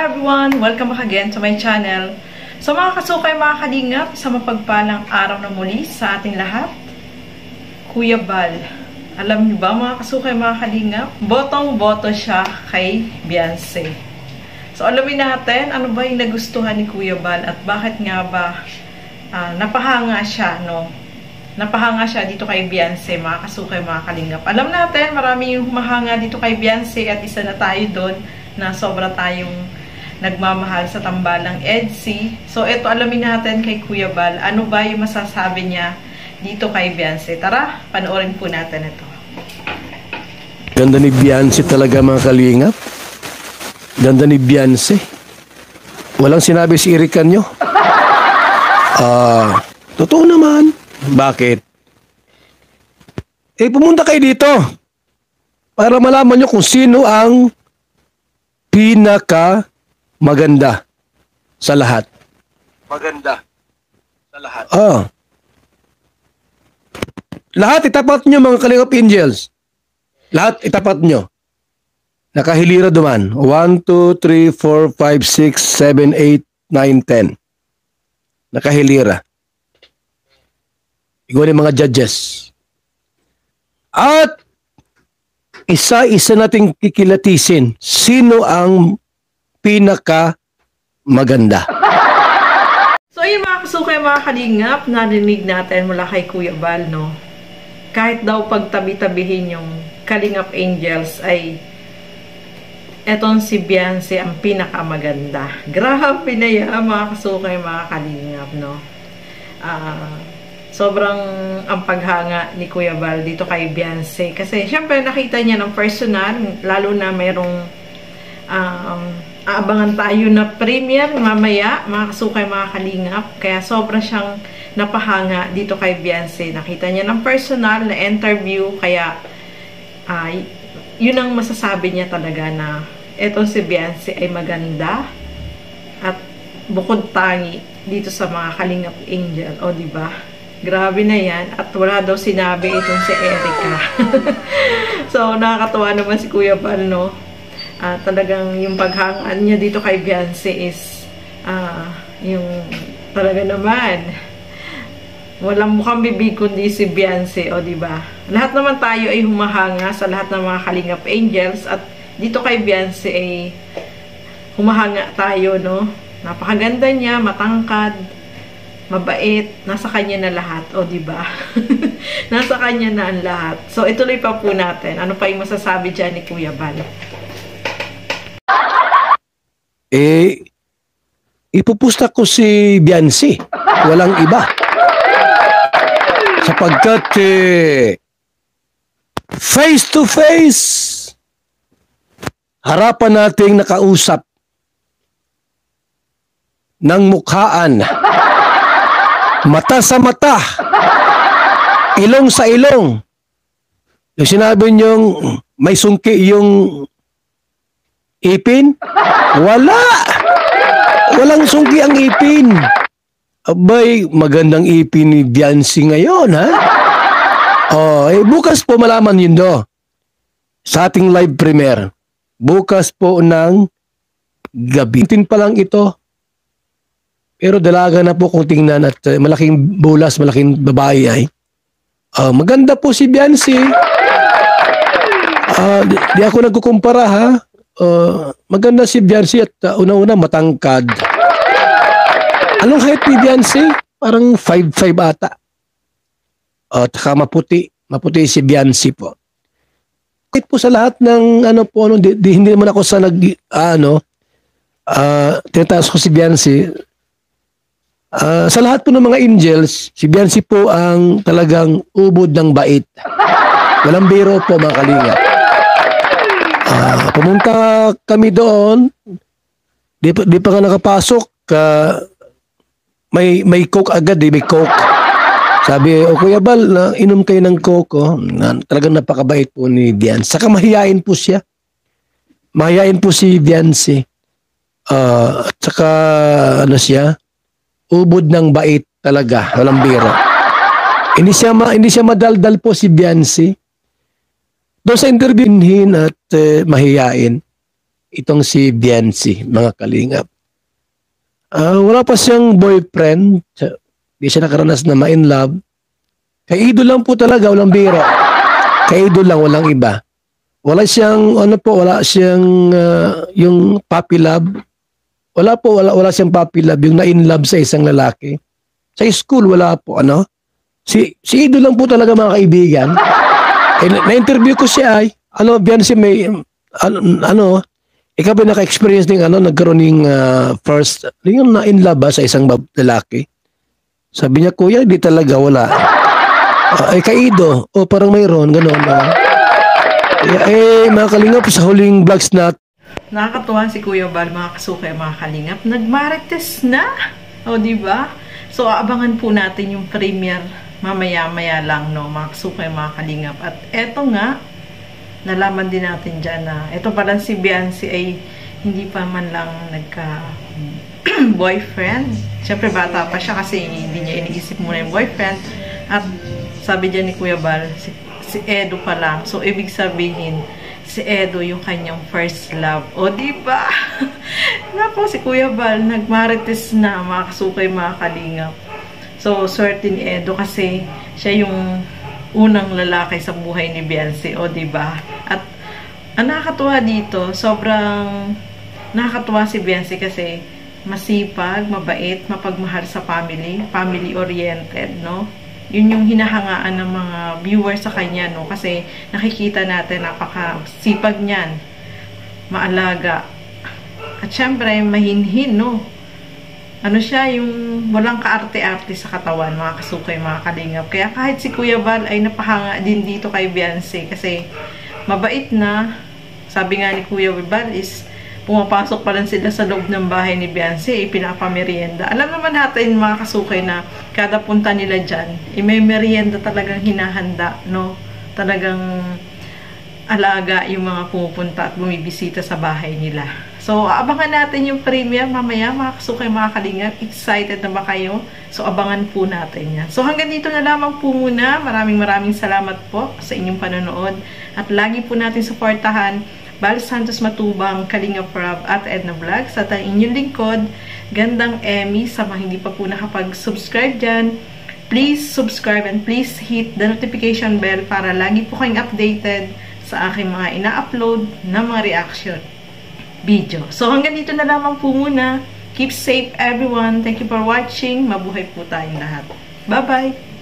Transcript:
everyone! Welcome back again to my channel. So mga kasukay, mga kalingap, sa mapagpalang araw na muli sa ating lahat, Kuya Bal. Alam niyo ba mga kasukay, mga kalingap, botong-boto siya kay Beyonce. So alamin natin ano ba yung nagustuhan ni Kuya Bal at bakit nga ba napahanga siya, no? Napahanga siya dito kay Beyonce, mga kasukay, mga kalingap. Alam natin, marami yung humahanga dito kay Beyonce at isa na tayo doon na sobra tayong nagmamahal sa tambalang EDC. So, ito alamin natin kay Kuya Bal. Ano ba yung masasabi niya dito kay Beyonce? Tara, panoorin po natin ito. Ganda ni Beyonce talaga, mga kalingap. Ganda ni Beyonce. Walang sinabi si Erican nyo. Totoo naman. Bakit? Pumunta kayo dito para malaman nyo kung sino ang pinaka maganda sa lahat. Maganda sa lahat. Lahat itapat nyo, mga Kalingap Angels. Lahat itapat nyo. Nakahilira duman. 1, 2, 3, 4, 5, 6, 7, 8, 9, 10. Nakahilira. Ikaw ni mga judges. At isa-isa nating kikilatisin sino ang pinaka maganda. So ayun mga kasukay, mga kalingap, narinig natin mula kay Kuya Bal, no? Kahit daw pagtabi-tabihin yung Kalingap Angels ay etong si Beyonce ang pinaka maganda. Grabe na yan mga kasukay, mga kalingap, no? Sobrang ang paghanga ni Kuya Bal dito kay Beyonce. Kasi syempre nakita niya ng personal, lalo na mayroong aabangan tayo na premiere mamaya, mga kasukay, mga kalingap. Kaya sobra siyang napahanga dito kay Beyonce. Nakita niya ng personal na interview. Kaya yun ang masasabi niya talaga na etong si Beyonce ay maganda at bukod tangi dito sa mga Kalingap Angel. O diba? Grabe na yan. At wala daw sinabi itong si Erica. So, nakakatuwa naman si Kuya Bal, no? Talagang yung paghangaan niya dito kay Beyonce is yung talaga naman walang mukhang bibig kundi si Beyonce, o diba? Lahat naman tayo ay humahanga sa lahat ng mga Kalingap Angels at dito kay Beyonce ay humahanga tayo, no? Napakaganda niya, matangkad, mabait, nasa kanya na lahat, o diba? Nasa kanya na ang lahat. So, ituloy pa po natin. Ano pa yung masasabi dyan ni Kuya Bal? Ipupusta ko si Beyonce. Walang iba. Sapagkat, face to face, harapan nating nakausap ng mukhaan, mata sa mata, ilong sa ilong. Yung sinabi niyong may sungki yung ipin, walang sungki ang ipin. Abay, magandang ipin ni Beyonce ngayon, ha? Bukas po malaman yun do sa ating live premiere. Bukas po ng gabi. Tin pa lang ito. Pero dalaga na po kung tingnan at malaking bulas, malaking babae ay. Maganda po si Beyonce. Di ako nagkukumpara, ha? Maganda si Beyonce at una-una matangkad. Anong height ni Beyonce? Parang 5'5" ata. Taka maputi. Maputi si Beyonce po. Kahit po sa lahat ng hindi naman ako sa tinataas ko si Beyonce. Sa lahat po ng mga angels, si Beyonce po ang talagang ubod ng bait. Walang biro po, mga kalingap. Pumunta kami doon. Di pa nga nakapasok. May coke agad, may coke. Sabi, Kuya Bal, inom kayo ng coke. Talagang napakabait po ni Beyonce. Saka mahihain po siya. Mahihain po si Beyonce. At saka siya, ubod ng bait talaga, walang biro. Hindi siya madaldal po si Beyonce. Doon sa interviewin at mahihain. itong si Biancy, mga kalingap. Wala pa siyang boyfriend. Di siya nakaranas na ma-in love. Kay idol lang po talaga, walang biro. Kay idol lang, walang iba. Wala siyang, wala siyang yung puppy love. Wala siyang puppy love, yung na-in love sa isang lalaki. Sa school, wala po, Si idol lang po talaga, mga kaibigan. Na-interview ko siya Biancy, may, ikaw ba naka-experience ng nagkaroon ng first, yung na-in love sa isang lalaki? Sabi niya, kuya, di talaga, wala. Kaido, parang mayroon, gano'n. Mga kalingap, sa huling vlogs na. Nakakatuwa si Kuya Bal, mga kasukay, mga kalingap. Nagmarites na! O, diba? So, abangan po natin yung premiere mamaya-maya lang, no, mga kasukay, mga kalingap. At eto nga, nalaman din natin dyan na ito pala si Biancy ay hindi pa man lang nagka-boyfriend. Siyempre, bata pa siya kasi hindi niya iniisip muna yung boyfriend. At sabi dyan ni Kuya Bal, si Edo pa lang. So, ibig sabihin, si Edo yung kanyang first love. O, diba? Nako, si Kuya Bal, nagmarites na, mga kasukay, mga kalingap. So, swerte ni Edo kasi siya yung unang lalaki sa buhay ni Biancy. O, diba? At, ang nakakatuwa dito, sobrang nakakatuwa si Biancy kasi masipag, mabait, mapagmahal sa family, family-oriented, no? Yun yung hinahangaan ng mga viewers sa kanya, no? Kasi nakikita natin, napakasipag niyan, maalaga. At syempre, mahinhin, no? Siya, yung walang kaarte-arte sa katawan, mga kasukay, mga kalingap. Kaya kahit si Kuya Bal ay napahanga din dito kay Biancy kasi mabait na. Sabi nga ni Kuya Bal is pumapasok pa lang sila sa loob ng bahay ni Biancy, pinapamerienda. Alam naman natin, mga kasukay, na kada punta nila dyan, may merienda talagang hinahanda, no? Talagang alaga yung mga pumupunta at bumibisita sa bahay nila. So, abangan natin yung premiere mamaya, mga kasukay, mga kalingap. Excited na ba kayo? So, abangan po natin yan. So, hanggang dito na lamang po muna. Maraming salamat po sa inyong panonood. At lagi po natin suportahan Bal Santos Matubang, Kalingap Rob at Edna Vlogs. At ang inyong lingkod, Gandang Emmy, sa mga hindi pa po nakapag-subscribe dyan. Please subscribe and please hit the notification bell para lagi po kayong updated sa aking mga ina-upload na mga reaction video. So, hanggang dito na lamang po muna. Keep safe, everyone. Thank you for watching. Mabuhay po tayong lahat. Bye-bye!